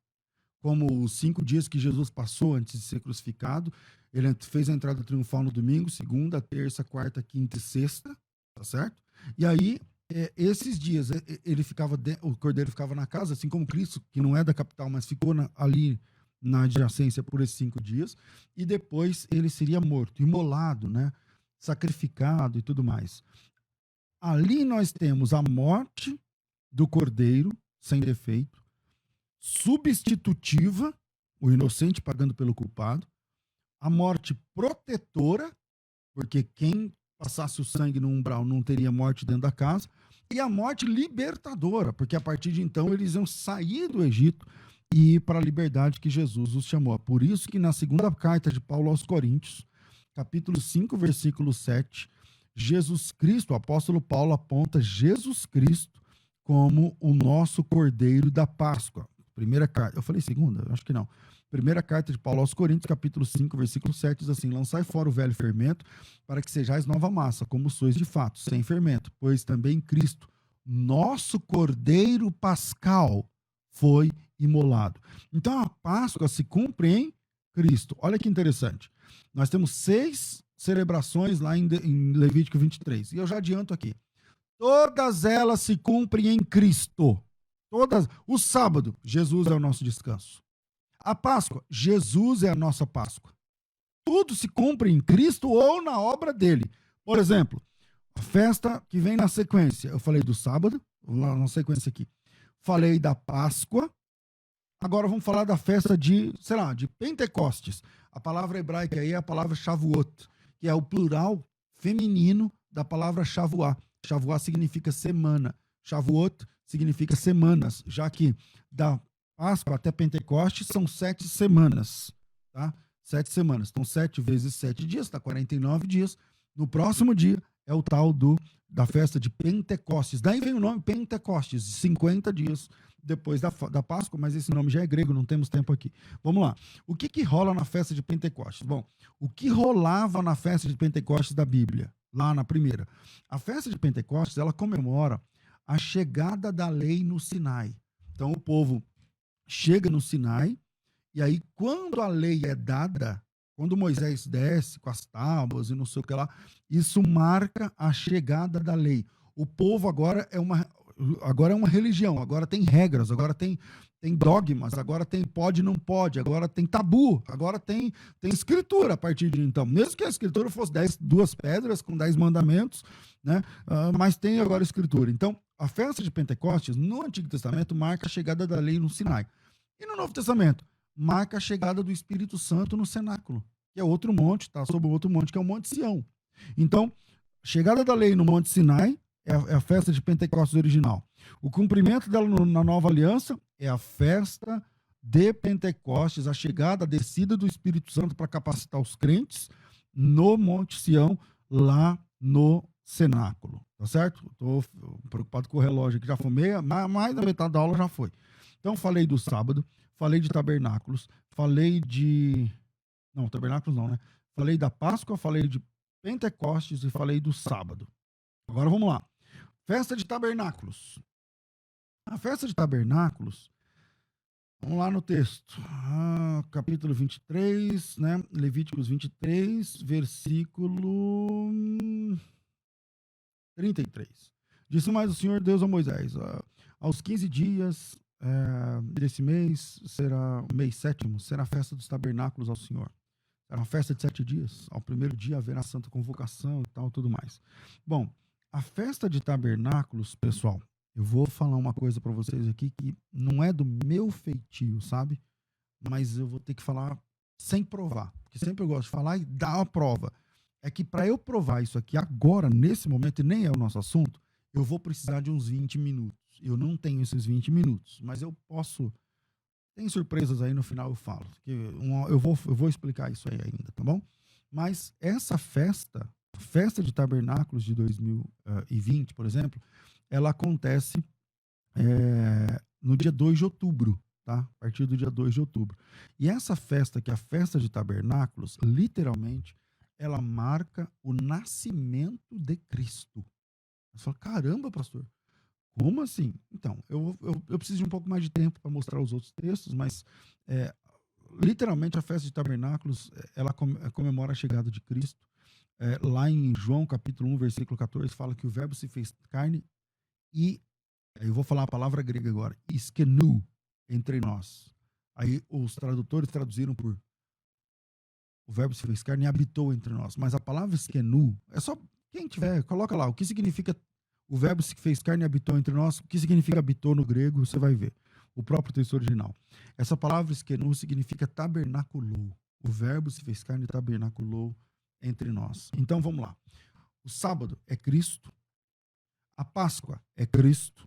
como os 5 dias que Jesus passou antes de ser crucificado. Ele fez a entrada triunfal no domingo, segunda, terça, quarta, quinta e sexta, tá certo? E aí, esses dias, o cordeiro ficava na casa, assim como Cristo, que não é da capital, mas ficou ali na adjacência por esses 5 dias, e depois ele seria morto, imolado, né? Sacrificado e tudo mais. Ali nós temos a morte do cordeiro, sem defeito, substitutiva, o inocente pagando pelo culpado, a morte protetora, porque quem passasse o sangue no umbral não teria morte dentro da casa, e a morte libertadora, porque a partir de então eles iam sair do Egito e ir para a liberdade que Jesus os chamou. Por isso que na segunda carta de Paulo aos Coríntios, capítulo 5, versículo 7, Jesus Cristo, o apóstolo Paulo aponta Jesus Cristo como o nosso cordeiro da Páscoa. Primeira carta, eu falei segunda? Acho que não. Primeira carta de Paulo aos Coríntios, capítulo 5, versículo 7, diz assim: lançai fora o velho fermento, para que sejais nova massa, como sois de fato, sem fermento, pois também Cristo, nosso cordeiro pascal, foi imolado. Então a Páscoa se cumpre em Cristo. Olha que interessante. Nós temos 6 celebrações lá em Levítico 23. E eu já adianto aqui. Todas elas se cumprem em Cristo. Todas. O sábado, Jesus é o nosso descanso. A Páscoa, Jesus é a nossa Páscoa. Tudo se cumpre em Cristo ou na obra dele. Por exemplo, a festa que vem na sequência. Eu falei do sábado, lá na sequência aqui. Falei da Páscoa. Agora vamos falar da festa de Pentecostes. A palavra hebraica aí é a palavra Shavuot, que é o plural feminino da palavra Shavuá. Shavuá significa semana. Shavuot significa semanas, já que da Páscoa até Pentecostes são 7 semanas, tá? 7 semanas. Então, 7 vezes 7 dias, dá 49 dias. No próximo dia é o tal da festa de Pentecostes. Daí vem o nome Pentecostes, 50 dias depois da Páscoa, mas esse nome já é grego, não temos tempo aqui. Vamos lá. O que rola na festa de Pentecostes? Bom, o que rolava na festa de Pentecostes da Bíblia, lá na primeira? A festa de Pentecostes, ela comemora a chegada da lei no Sinai. Então, o povo chega no Sinai, e aí, quando a lei é dada, quando Moisés desce com as tábuas e não sei o que lá, isso marca a chegada da lei. O povo agora é uma religião, agora tem regras, agora tem dogmas, agora tem pode e não pode, agora tem tabu, agora tem escritura a partir de então. Mesmo que a escritura fosse 2 pedras com 10 mandamentos, né? Mas tem agora escritura. Então, a festa de Pentecostes, no Antigo Testamento, marca a chegada da lei no Sinai. E no Novo Testamento, marca a chegada do Espírito Santo no cenáculo, que é outro monte, tá? Sobre outro monte, que é o Monte Sião. Então, chegada da lei no Monte Sinai é a festa de Pentecostes original. O cumprimento dela na nova aliança é a festa de Pentecostes, a chegada, a descida do Espírito Santo para capacitar os crentes no Monte Sião, lá no cenáculo. Tá certo? Estou preocupado com o relógio aqui, já foi mais da metade da aula já foi. Então, falei do sábado, falei de tabernáculos, falei de... Não, tabernáculos não, né? Falei da Páscoa, falei de Pentecostes e falei do sábado. Agora vamos lá. Festa de tabernáculos. A festa de tabernáculos, vamos lá no texto. Capítulo 23, né? Levíticos 23, versículo 33. Disse mais o Senhor Deus a Moisés: aos 15 dias desse mês, será mês 7º, será a festa dos tabernáculos ao Senhor. Era uma festa de 7 dias. Ao primeiro dia haverá santa convocação e tal, tudo mais. Bom, a festa de tabernáculos, pessoal, eu vou falar uma coisa para vocês aqui que não é do meu feitio, sabe? Mas eu vou ter que falar sem provar, porque sempre eu gosto de falar e dar a prova. É que para eu provar isso aqui agora, nesse momento, e nem é o nosso assunto, eu vou precisar de uns 20 minutos. Eu não tenho esses 20 minutos, mas eu posso. Tem surpresas aí no final, eu falo. Eu vou explicar isso aí ainda, tá bom? Mas essa festa de tabernáculos de 2020, por exemplo, ela acontece no dia 2 de outubro, tá? A partir do dia 2 de outubro. E essa festa, que é a festa de tabernáculos, literalmente, ela marca o nascimento de Cristo. Você fala, caramba, pastor, como assim? Então, eu preciso de um pouco mais de tempo para mostrar os outros textos, mas é, literalmente a festa de tabernáculos, ela comemora a chegada de Cristo. Lá em João capítulo 1, versículo 14, fala que o verbo se fez carne e, eu vou falar a palavra grega agora, skenu, entre nós. Aí os tradutores traduziram por o verbo se fez carne e habitou entre nós. Mas a palavra skenu, é só, quem tiver, coloca lá, o que significa o verbo se fez carne e habitou entre nós, o que significa habitou no grego, você vai ver. O próprio texto original. Essa palavra skenu significa tabernaculou. O verbo se fez carne e tabernaculou entre nós. Então vamos lá. O sábado é Cristo. A Páscoa é Cristo.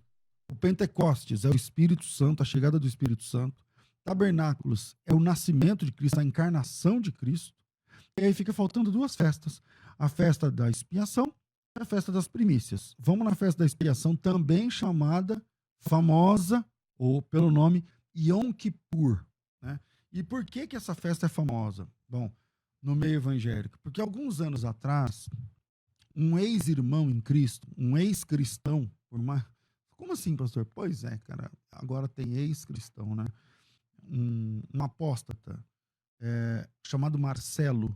O Pentecostes é o Espírito Santo, a chegada do Espírito Santo. Tabernáculos é o nascimento de Cristo, a encarnação de Cristo. E aí fica faltando duas festas. A festa da expiação e a festa das primícias. Vamos na festa da expiação, também chamada, famosa, ou pelo nome Yom Kippur. Né? E por que essa festa é famosa? Bom, no meio evangélico. Porque alguns anos atrás, um ex-irmão em Cristo, um ex-cristão, como assim, pastor? Pois é, cara, agora tem ex-cristão, né? Um apóstata chamado Marcelo,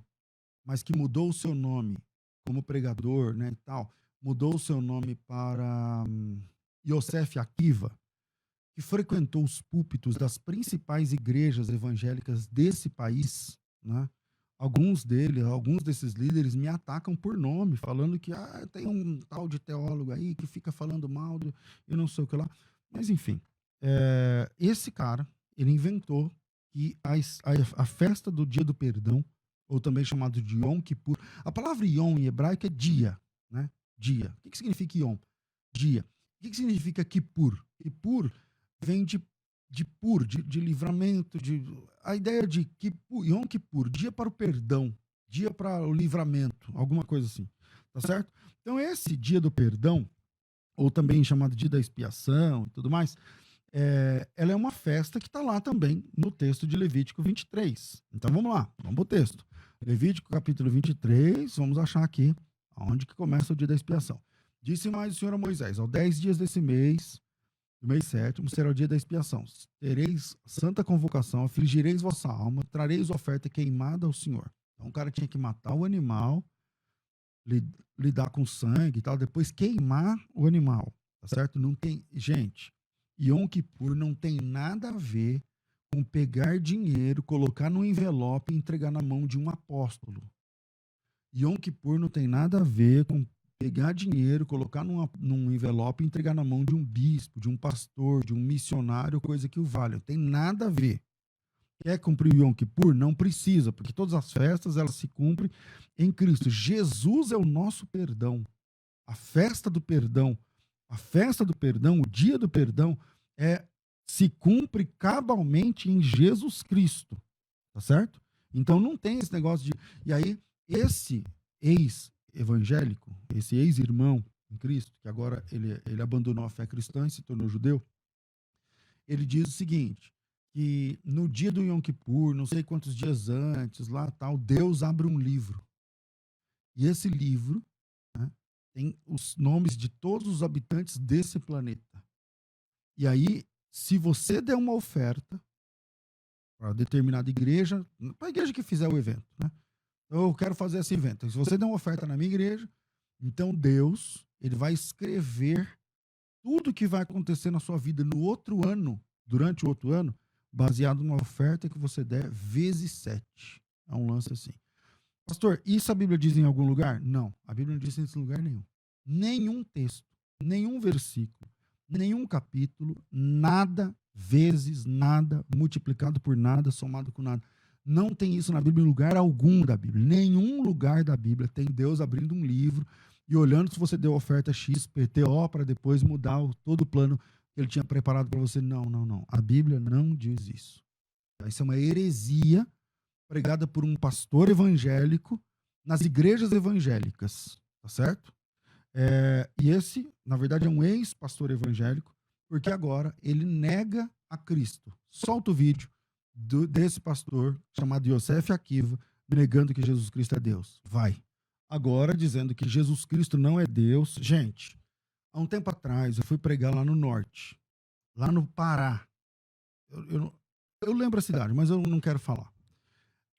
mas que mudou o seu nome como pregador, né, e tal, mudou o seu nome para Yosef Akiva, que frequentou os púlpitos das principais igrejas evangélicas desse país, né? Alguns desses líderes me atacam por nome, falando que tem um tal de teólogo aí que fica falando mal e não sei o que lá. Mas, enfim, esse cara, ele inventou que a festa do Dia do Perdão, ou também chamado de Yom Kippur, a palavra Yom em hebraico é dia, né? Dia. O que significa Yom? Dia. O que significa Kippur? Kippur vem de pur, de livramento, a ideia de Kippur, Yom Kippur, dia para o perdão, dia para o livramento, alguma coisa assim, tá certo? Então esse dia do perdão, ou também chamado dia da expiação e tudo mais, ela é uma festa que está lá também no texto de Levítico 23. Então vamos lá, vamos para o texto. Levítico capítulo 23, vamos achar aqui onde que começa o dia da expiação. Disse mais o Senhor a Moisés, aos 10 dias desse mês, do mês 7º, será o dia da expiação. Tereis santa convocação, afligireis vossa alma, trareis oferta queimada ao Senhor. Então o cara tinha que matar o animal, lidar com sangue e tal, depois queimar o animal, tá certo? Não tem, gente, Yom Kippur não tem nada a ver com pegar dinheiro, colocar no envelope e entregar na mão de um apóstolo. Yom Kippur não tem nada a ver com pegar dinheiro, colocar num envelope e entregar na mão de um bispo, de um pastor, de um missionário, coisa que o valha. Não tem nada a ver. Quer cumprir o Yom Kippur? Não precisa, porque todas as festas elas se cumprem em Cristo. Jesus é o nosso perdão. A festa do perdão, o dia do perdão, se cumpre cabalmente em Jesus Cristo. Tá certo? Então não tem esse negócio de... E aí, esse ex-evangélico, esse ex-irmão em Cristo, que agora ele abandonou a fé cristã e se tornou judeu, ele diz o seguinte, que no dia do Yom Kippur, não sei quantos dias antes, lá tal, Deus abre um livro. E esse livro, né, tem os nomes de todos os habitantes desse planeta. E aí, se você der uma oferta para determinada igreja, para a igreja que fizer o evento, né? Eu quero fazer esse evento. Se você der uma oferta na minha igreja, então Deus, ele vai escrever tudo que vai acontecer na sua vida no outro ano, durante o outro ano, baseado numa oferta que você der vezes 7. É um lance assim. Pastor, isso a Bíblia diz em algum lugar? Não, a Bíblia não diz em lugar nenhum. Nenhum texto, nenhum versículo, nenhum capítulo, nada vezes nada, multiplicado por nada, somado com nada. Não tem isso na Bíblia em lugar algum da Bíblia. Nenhum lugar da Bíblia tem Deus abrindo um livro e olhando se você deu oferta X, PTO, para depois mudar todo o plano que ele tinha preparado para você. Não, não, não. A Bíblia não diz isso. Isso é uma heresia pregada por um pastor evangélico nas igrejas evangélicas, tá certo? E esse, na verdade, é um ex-pastor evangélico, porque agora ele nega a Cristo. Solta o vídeo desse pastor chamado Yosef Akiva, negando que Jesus Cristo é Deus. Vai. Agora dizendo que Jesus Cristo não é Deus. Gente, há um tempo atrás eu fui pregar lá no norte, lá no Pará. Eu lembro a cidade, mas eu não quero falar.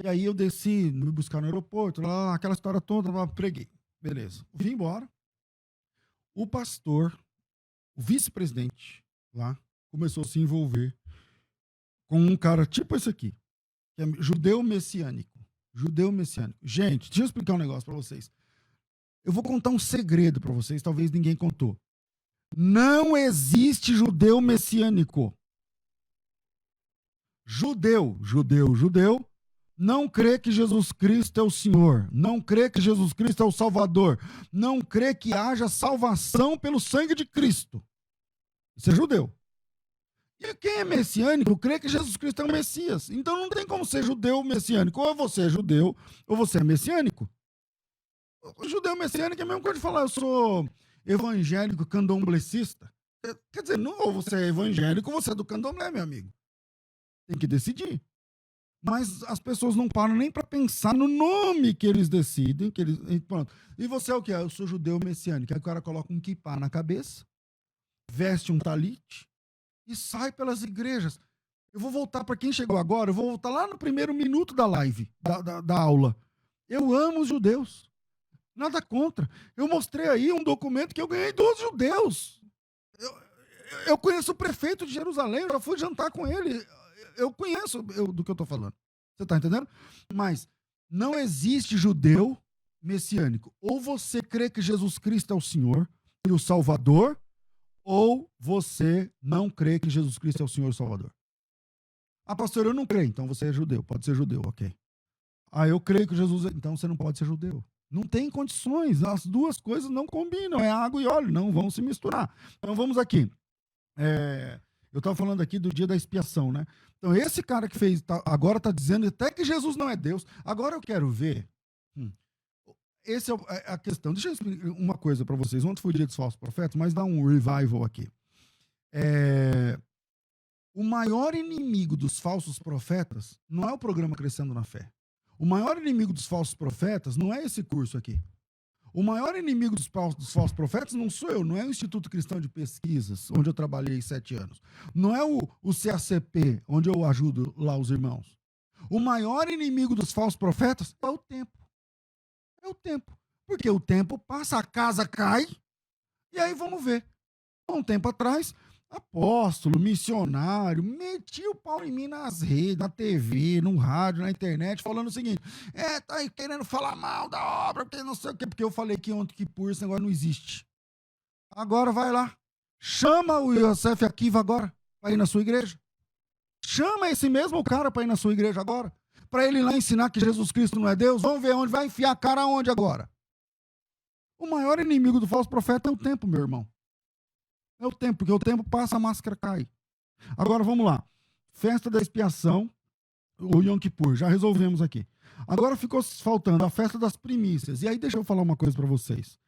E aí eu desci, me buscar no aeroporto, lá, aquela história toda, lá, preguei. Beleza. Vim embora. O pastor, o vice-presidente lá, começou a se envolver com um cara tipo esse aqui, que é judeu messiânico. Judeu messiânico. Gente, deixa eu explicar um negócio pra vocês. Eu vou contar um segredo pra vocês, talvez ninguém contou. Não existe judeu messiânico. Judeu não crê que Jesus Cristo é o Senhor, não crê que Jesus Cristo é o Salvador, não crê que haja salvação pelo sangue de Cristo. Isso é judeu. E quem é messiânico crê que Jesus Cristo é o Messias. Então não tem como ser judeu messiânico. Ou você é judeu, ou você é messiânico. O judeu messiânico é a mesma coisa de falar, eu sou evangélico candomblessista. Quer dizer, não, ou você é evangélico ou você é do candomblé, meu amigo. Tem que decidir. Mas as pessoas não param nem para pensar no nome que eles decidem. Pronto. E você é o que? Eu sou judeu messiânico. Aí o cara coloca um kippá na cabeça, veste um talite e sai pelas igrejas. Eu vou voltar para quem chegou agora, eu vou voltar lá no primeiro minuto da live, da aula. Eu amo os judeus. Nada contra. Eu mostrei aí um documento que eu ganhei dos judeus. Eu conheço o prefeito de Jerusalém, eu já fui jantar com ele. Eu conheço do que eu estou falando. Você está entendendo? Mas não existe judeu messiânico. Ou você crê que Jesus Cristo é o Senhor e o Salvador, ou você não crê que Jesus Cristo é o Senhor e o Salvador. Ah, pastor, eu não creio. Então você é judeu. Pode ser judeu, ok. Ah, eu creio que Jesus... Então você não pode ser judeu. Não tem condições. As duas coisas não combinam. É água e óleo. Não vão se misturar. Então vamos aqui. Eu estava falando aqui do dia da expiação, né? Então, esse cara que fez, agora está dizendo até que Jesus não é Deus. Agora eu quero ver. Essa é a questão. Deixa eu explicar uma coisa para vocês. Ontem foi o dia dos falsos profetas, mas dá um revival aqui. O maior inimigo dos falsos profetas não é o programa Crescendo na Fé. O maior inimigo dos falsos profetas não é esse curso aqui. O maior inimigo dos falsos profetas não sou eu, não é o Instituto Cristão de Pesquisas, onde eu trabalhei 7 anos. Não é o CACP, onde eu ajudo lá os irmãos. O maior inimigo dos falsos profetas é o tempo. É o tempo. Porque o tempo passa, a casa cai, e aí vamos ver. Um tempo atrás, apóstolo, missionário, metia o pau em mim nas redes, na TV, no rádio, na internet, falando o seguinte, tá aí querendo falar mal da obra, porque não sei o quê, porque eu falei que ontem que por esse negócio não existe. Agora vai lá, chama o Yosef Akiva agora, para ir na sua igreja. Chama esse mesmo cara para ir na sua igreja agora, para ele ir lá ensinar que Jesus Cristo não é Deus. Vamos ver onde vai enfiar a cara aonde agora. O maior inimigo do falso profeta é o tempo, meu irmão. É o tempo, porque o tempo passa, a máscara cai. Agora vamos lá. Festa da expiação, o Yom Kippur, já resolvemos aqui. Agora ficou faltando a festa das primícias. E aí deixa eu falar uma coisa para vocês.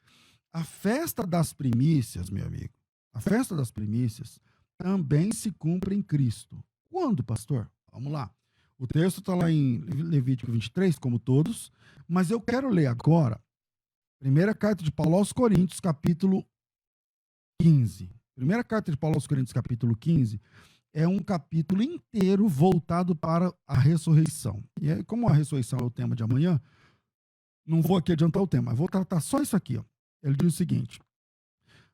A festa das primícias, meu amigo, a festa das primícias também se cumpre em Cristo. Quando, pastor? Vamos lá. O texto está lá em Levítico 23, como todos, mas eu quero ler agora, primeira carta de Paulo aos Coríntios, capítulo 15. Primeira carta de Paulo aos Coríntios, capítulo 15, é um capítulo inteiro voltado para a ressurreição. E aí, como a ressurreição é o tema de amanhã, não vou aqui adiantar o tema, vou tratar só isso aqui. Ó. Ele diz o seguinte,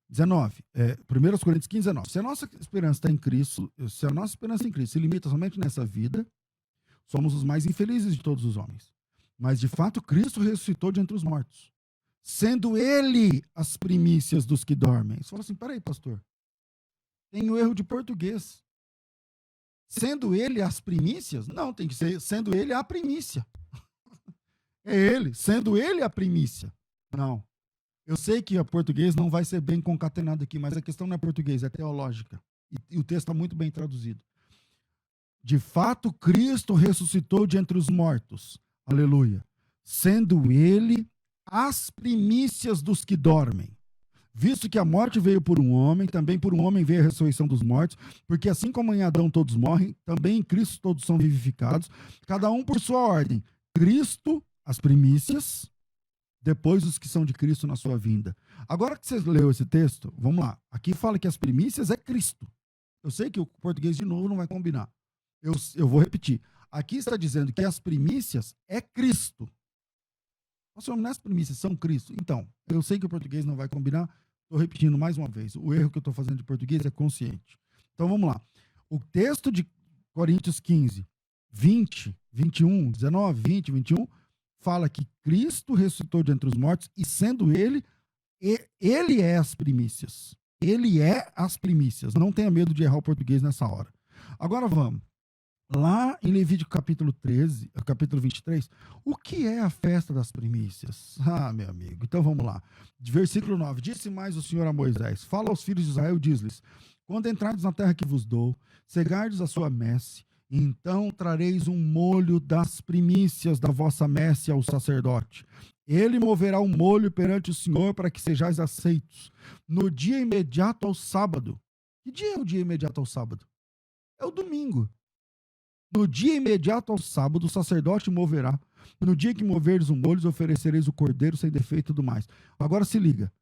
19, 1 Coríntios 15, 19. Se a nossa esperança está em Cristo, se a nossa esperança em Cristo se limita somente nessa vida, somos os mais infelizes de todos os homens. Mas de fato Cristo ressuscitou de entre os mortos, sendo ele as primícias dos que dormem. Você fala assim, peraí, pastor, tem o erro de português. Sendo ele as primícias? Não, tem que ser sendo ele a primícia. É ele, sendo ele a primícia. Não. Eu sei que o português não vai ser bem concatenado aqui, mas a questão não é português, é teológica. E o texto está muito bem traduzido. De fato, Cristo ressuscitou de entre os mortos. Aleluia. Sendo ele as primícias dos que dormem. Visto que a morte veio por um homem, também por um homem veio a ressurreição dos mortos, porque assim como em Adão todos morrem, também em Cristo todos são vivificados, cada um por sua ordem. Cristo, as primícias, depois os que são de Cristo na sua vinda. Agora que você leu esse texto, vamos lá. Aqui fala que as primícias é Cristo. Eu sei que o português de novo não vai combinar. Eu vou repetir. Aqui está dizendo que as primícias é Cristo. Nossa, as primícias são Cristo. Então, eu sei que o português não vai combinar. Estou repetindo mais uma vez. O erro que eu estou fazendo de português é consciente. Então, vamos lá. O texto de Coríntios 15, 20, 21, 19, 20, 21, fala que Cristo ressuscitou de entre os mortos e sendo ele é as primícias. Ele é as primícias. Não tenha medo de errar o português nessa hora. Agora vamos. Lá em Levítico capítulo 13, capítulo 23, o que é a festa das primícias? Ah, meu amigo, então vamos lá. Versículo 9, disse mais o Senhor a Moisés, fala aos filhos de Israel, diz-lhes, quando entrardes na terra que vos dou, cegardes a sua messe, então trareis um molho das primícias da vossa messe ao sacerdote. Ele moverá o molho perante o Senhor para que sejais aceitos. No dia imediato ao sábado. Que dia é o dia imediato ao sábado? É o domingo. No dia imediato ao sábado, o sacerdote moverá. No dia que moveres o molho, oferecereis o cordeiro sem defeito e tudo mais. Agora se liga.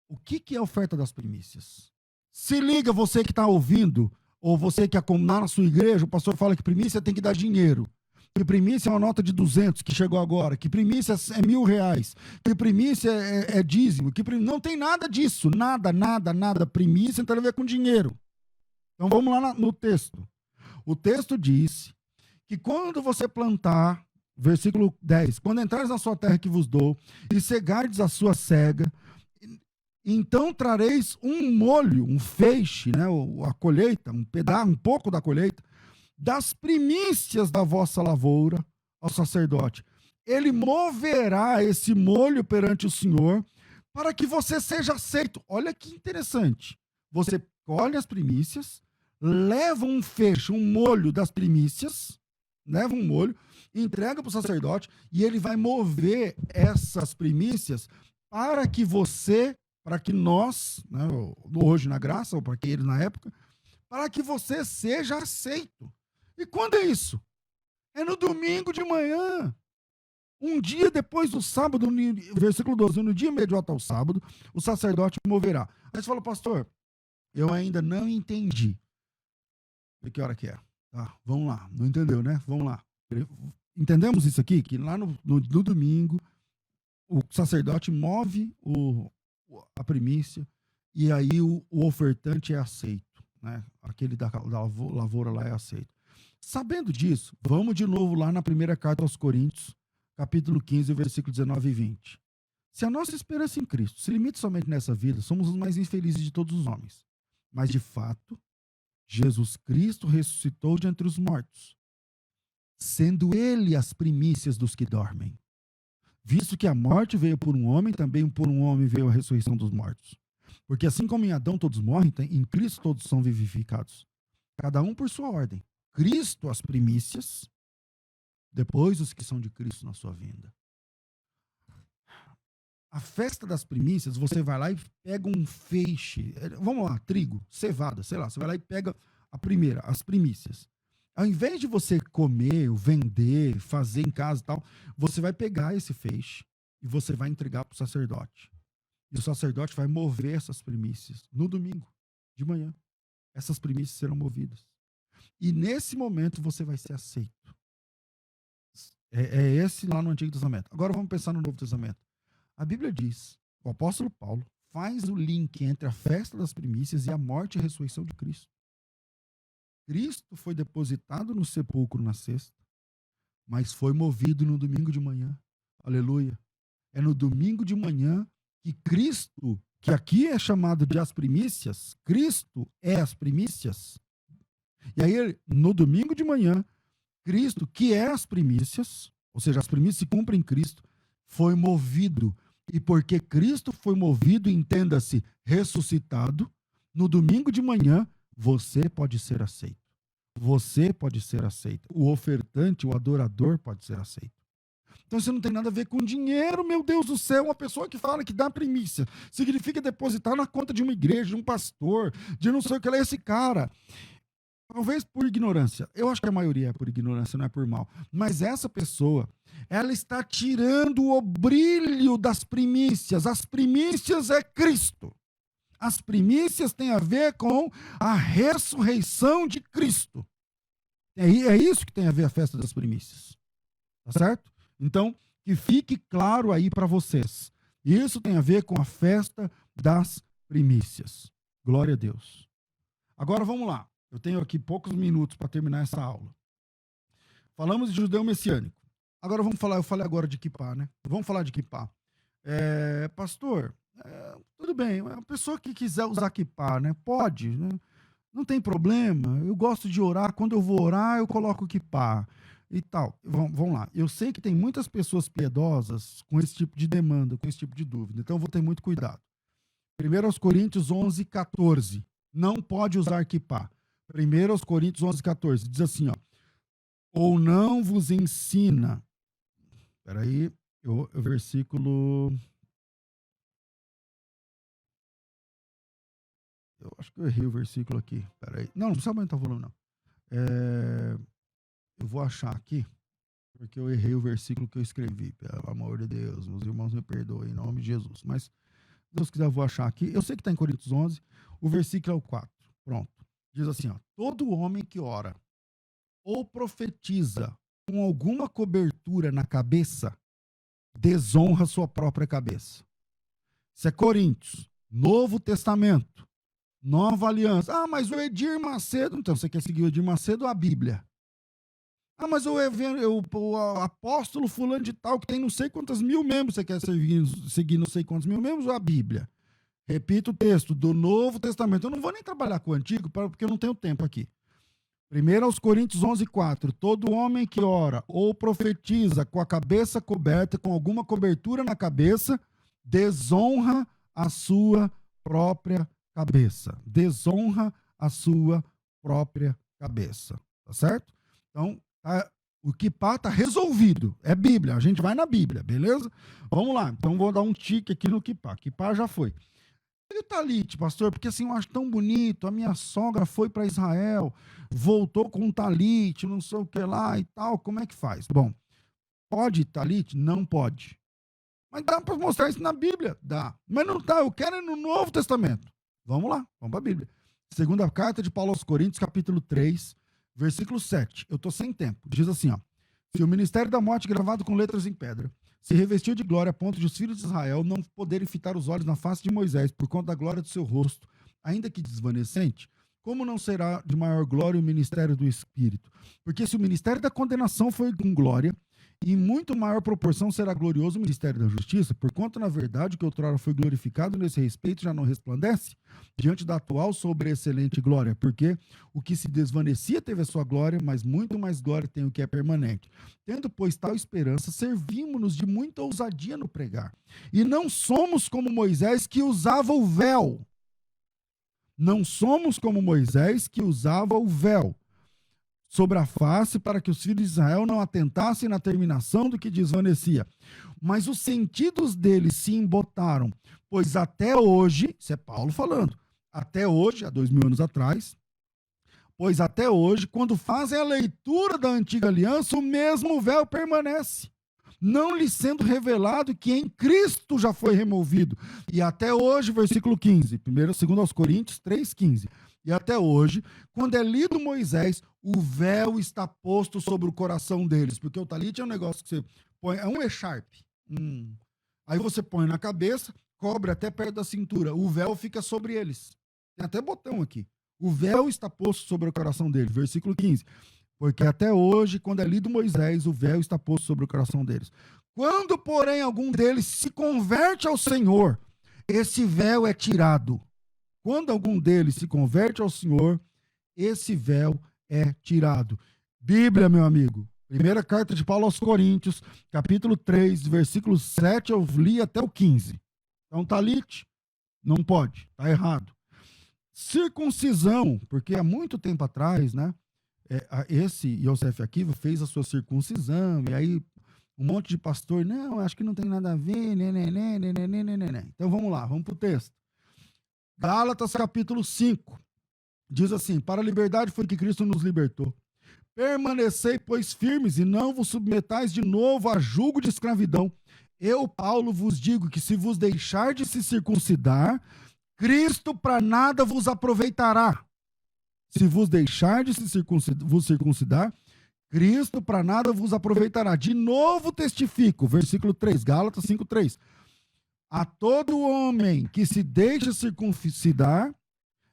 O que é a oferta das primícias? Se liga, você que está ouvindo, ou você que é na sua igreja, o pastor fala que primícia tem que dar dinheiro. Que primícia é uma nota de 200 que chegou agora. Que primícia é R$1.000. Que primícia é dízimo. Não tem nada disso. Nada, nada, nada. Primícia não tem a ver com dinheiro. Então vamos lá no texto. O texto diz que quando você plantar, versículo 10, quando entrares na sua terra que vos dou, e cegardes a sua cega, então trareis um molho, um feixe, né, a colheita, um pouco da colheita, das primícias da vossa lavoura ao sacerdote. Ele moverá esse molho perante o Senhor para que você seja aceito. Olha que interessante. Você colhe as primícias, leva um feixe, um molho das primícias, leva um molho, entrega para o sacerdote e ele vai mover essas primícias para que você, para que nós, né, hoje na graça, ou para que ele na época, para que você seja aceito. E quando é isso? É no domingo de manhã. Um dia depois do sábado, versículo 12, no dia imediato ao sábado, o sacerdote moverá. Aí você fala, pastor, eu ainda não entendi. Que hora que é? Tá, vamos lá. Não entendeu, né? Vamos lá. Entendemos isso aqui? Que lá no domingo, o sacerdote move a primícia e aí o ofertante é aceito, né? Aquele da lavoura lá é aceito. Sabendo disso, vamos de novo lá na primeira carta aos Coríntios, capítulo 15, versículo 19 e 20. Se a nossa esperança em Cristo se limita somente nessa vida, somos os mais infelizes de todos os homens. Mas, de fato, Jesus Cristo ressuscitou de entre os mortos, sendo ele as primícias dos que dormem. Visto que a morte veio por um homem, também por um homem veio a ressurreição dos mortos. Porque assim como em Adão todos morrem, em Cristo todos são vivificados. Cada um por sua ordem. Cristo as primícias, depois os que são de Cristo na sua vinda. A festa das primícias, você vai lá e pega um feixe, vamos lá, trigo, cevada, sei lá, você vai lá e pega a primeira, as primícias. Ao invés de você comer, vender, fazer em casa e tal, você vai pegar esse feixe e você vai entregar para o sacerdote. E o sacerdote vai mover essas primícias no domingo, de manhã. Essas primícias serão movidas. E nesse momento você vai ser aceito. É esse lá no Antigo Testamento. Agora vamos pensar no Novo Testamento. A Bíblia diz, o apóstolo Paulo faz o link entre a festa das primícias e a morte e a ressurreição de Cristo. Cristo foi depositado no sepulcro na sexta, mas foi movido no domingo de manhã. Aleluia. É no domingo de manhã que Cristo, que aqui é chamado de as primícias, Cristo é as primícias. E aí, no domingo de manhã, Cristo, que é as primícias, ou seja, as primícias se cumprem em Cristo, foi movido. E porque Cristo foi movido, entenda-se, ressuscitado, no domingo de manhã, você pode ser aceito. Você pode ser aceito. O ofertante, o adorador pode ser aceito. Então isso não tem nada a ver com dinheiro, meu Deus do céu. Uma pessoa que fala que dá primícia significa depositar na conta de uma igreja, de um pastor, de não sei o que lá. Esse cara, talvez por ignorância, eu acho que a maioria é por ignorância, não é por mal, mas essa pessoa, ela está tirando o brilho das primícias. As primícias é Cristo. As primícias têm a ver com a ressurreição de Cristo. É isso que tem a ver a festa das primícias. Tá certo? Então, que fique claro aí para vocês. Isso tem a ver com a festa das primícias. Glória a Deus. Agora vamos lá. Eu tenho aqui poucos minutos para terminar essa aula. Falamos de judeu messiânico. Agora vamos falar, eu falei agora de kippá, né? Vamos falar de kippá. Pastor, tudo bem, a pessoa que quiser usar kippá, né? Pode, né? Não tem problema. Eu gosto de orar, quando eu vou orar, eu coloco kippá e tal. Vamos lá. Eu sei que tem muitas pessoas piedosas com esse tipo de demanda, com esse tipo de dúvida, então eu vou ter muito cuidado. 1 Coríntios 11, 14. Não pode usar kippá. 1 Coríntios 11, 14. Diz assim, ó. Ou não vos ensina. Espera aí, o versículo... Eu acho que eu errei o versículo aqui. Espera aí. Não precisa aumentar o volume, não. Eu vou achar aqui, porque eu errei o versículo que eu escrevi. Pelo amor de Deus, meus irmãos me perdoem, em nome de Jesus. Mas, se Deus quiser, eu vou achar aqui. Eu sei que está em Coríntios 11, o versículo é o 4. Pronto. Diz assim, ó. Todo homem que ora ou profetiza com alguma cobertura na cabeça, desonra sua própria cabeça. Isso é Coríntios, Novo Testamento, Nova Aliança. Ah, mas o Edir Macedo... Então, você quer seguir o Edir Macedo ou a Bíblia? Ah, mas o apóstolo fulano de tal, que tem não sei quantas mil membros, você quer seguir não sei quantos mil membros ou a Bíblia? Repito o texto, do Novo Testamento. Eu não vou nem trabalhar com o Antigo, porque eu não tenho tempo aqui. 1 Coríntios 11, 4. Todo homem que ora ou profetiza com a cabeça coberta, com alguma cobertura na cabeça, desonra a sua própria cabeça. Desonra a sua própria cabeça. Tá certo? Então, o kippá está resolvido. É Bíblia. A gente vai na Bíblia, beleza? Vamos lá. Então, vou dar um tique aqui no kippá. Kippá já foi. E o talit, pastor? Porque assim, eu acho tão bonito. A minha sogra foi para Israel, voltou com um talit, não sei o que lá e tal. Como é que faz? Bom, pode talit? Não pode. Mas dá para mostrar isso na Bíblia? Dá. Mas não tá. Eu quero ir no Novo Testamento. Vamos lá, vamos para a Bíblia. Segunda carta de Paulo aos Coríntios, capítulo 3, versículo 7. Eu estou sem tempo. Diz assim, ó. Se o ministério da morte gravado com letras em pedra se revestiu de glória a ponto de os filhos de Israel não poderem fitar os olhos na face de Moisés por conta da glória do seu rosto, ainda que desvanecente, como não será de maior glória o ministério do Espírito? Porque se o ministério da condenação foi com glória, em muito maior proporção será glorioso o ministério da justiça, porquanto, na verdade, o que outrora foi glorificado nesse respeito já não resplandece diante da atual sobreexcelente glória, porque o que se desvanecia teve a sua glória, mas muito mais glória tem o que é permanente. Tendo, pois, tal esperança, servimos-nos de muita ousadia no pregar. E não somos como Moisés, que usava o véu. Não somos como Moisés, que usava o véu sobre a face, para que os filhos de Israel não atentassem na terminação do que desvanecia. Mas os sentidos deles se embotaram, pois até hoje, isso é Paulo falando, até hoje, há 2000 anos atrás, pois até hoje, quando fazem a leitura da antiga aliança, o mesmo véu permanece, não lhe sendo revelado que em Cristo já foi removido. E até hoje, versículo 15, 2 aos Coríntios 3,15. E até hoje, quando é lido Moisés, o véu está posto sobre o coração deles, porque o talit é um negócio que você põe, é um echarpe. Aí você põe na cabeça, cobre até perto da cintura, o véu fica sobre eles. Tem até botão aqui. O véu está posto sobre o coração deles, versículo 15. Porque até hoje, quando é lido Moisés, o véu está posto sobre o coração deles. Quando, porém, algum deles se converte ao Senhor, esse véu é tirado. Quando algum deles se converte ao Senhor, esse véu é tirado. Bíblia, meu amigo. Primeira carta de Paulo aos Coríntios, capítulo 3, versículo 7, eu li até o 15. Então, Talite, não pode, tá errado. Circuncisão, porque há muito tempo atrás, né, esse Yosef Akiva fez a sua circuncisão, e aí um monte de pastor, não, acho que não tem nada a ver, né. Então vamos lá, vamos para o texto. Gálatas capítulo 5, diz assim, para a liberdade foi que Cristo nos libertou. Permanecei, pois, firmes, e não vos submetais de novo a julgo de escravidão. Eu, Paulo, vos digo que se vos deixar de se circuncidar, Cristo para nada vos aproveitará. Se vos deixar de vos circuncidar, Cristo para nada vos aproveitará. De novo testifico, versículo 3, Gálatas 5:3. A todo homem que se deixa circuncidar,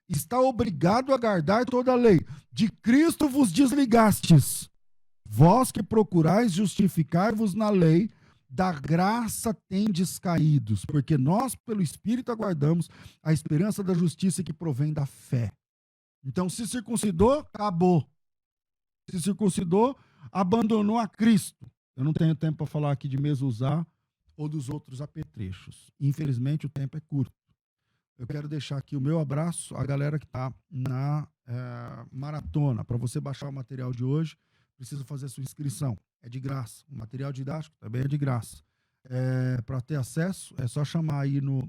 está obrigado a guardar toda a lei. De Cristo vos desligastes. Vós que procurais justificar-vos na lei, da graça tendes caídos, porque nós, pelo Espírito, aguardamos a esperança da justiça que provém da fé. Então, se circuncidou, acabou. Se circuncidou, abandonou a Cristo. Eu não tenho tempo para falar aqui de Mesuzá ou dos outros apetrechos. Infelizmente, o tempo é curto. Eu quero deixar aqui o meu abraço à galera que está na maratona. Para você baixar o material de hoje, precisa fazer a sua inscrição. É de graça. O material didático também é de graça. Para ter acesso, é só chamar aí no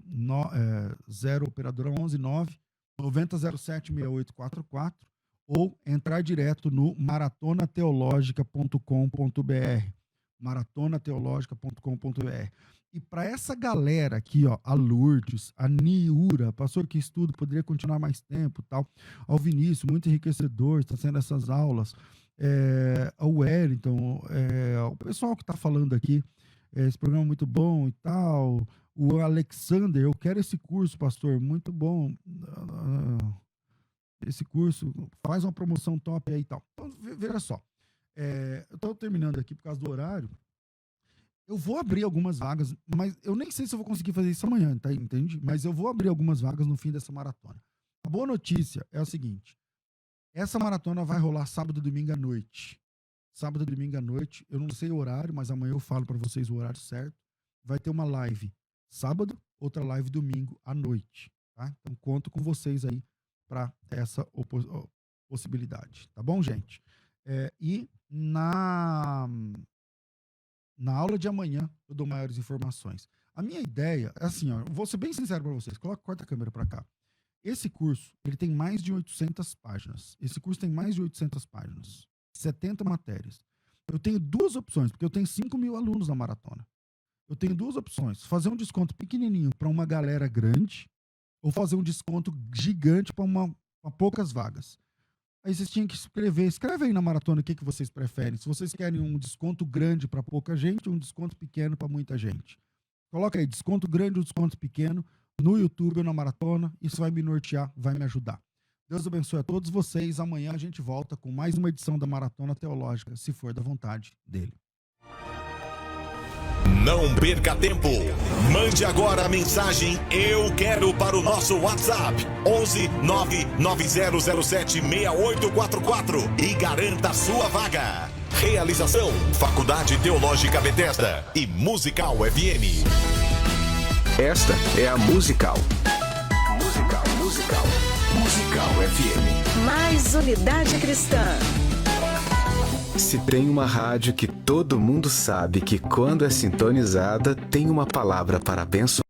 0 operadora 11 9 9007 6844 ou entrar direto no maratonateologica.com.br. maratonateologica.com.br. E para essa galera aqui, ó, a Lourdes, a Niura, pastor que estudo, poderia continuar mais tempo, tal. Ao Vinícius, muito enriquecedor, está sendo essas aulas. Ao Wellington, o pessoal que está falando aqui, esse programa é muito bom e tal. O Alexander, eu quero esse curso, pastor, muito bom. Esse curso, faz uma promoção top aí e tal. Então, veja só, eu estou terminando aqui por causa do horário. Eu vou abrir algumas vagas, mas eu nem sei se eu vou conseguir fazer isso amanhã, tá? Entende? Mas eu vou abrir algumas vagas no fim dessa maratona. A boa notícia é a seguinte: essa maratona vai rolar sábado e domingo à noite. Sábado e domingo à noite, eu não sei o horário, mas amanhã eu falo para vocês o horário certo. Vai ter uma live sábado, outra live domingo à noite, tá? Então conto com vocês aí para essa possibilidade, tá bom, gente? E na aula de amanhã eu dou maiores informações. A minha ideia é assim, ó, vou ser bem sincero para vocês, corta a câmera para cá. Esse curso, ele tem mais de 800 páginas. Esse curso tem mais de 800 páginas, 70 matérias. Eu tenho duas opções, porque eu tenho 5.000 alunos na maratona. Eu tenho duas opções, fazer um desconto pequenininho para uma galera grande ou fazer um desconto gigante para poucas vagas. Aí vocês tinham que escreve aí na maratona o que vocês preferem. Se vocês querem um desconto grande para pouca gente ou um desconto pequeno para muita gente. Coloca aí, desconto grande ou desconto pequeno no YouTube ou na maratona. Isso vai me nortear, vai me ajudar. Deus abençoe a todos vocês. Amanhã a gente volta com mais uma edição da Maratona Teológica, se for da vontade dele. Não perca tempo. Mande agora a mensagem "Eu quero" para o nosso WhatsApp 11 99007 6844 e garanta a sua vaga. Realização: Faculdade Teológica Bethesda e Musical FM. Esta é a Musical. Musical FM. Mais unidade cristã. Se tem uma rádio que todo mundo sabe que quando é sintonizada tem uma palavra para abençoar.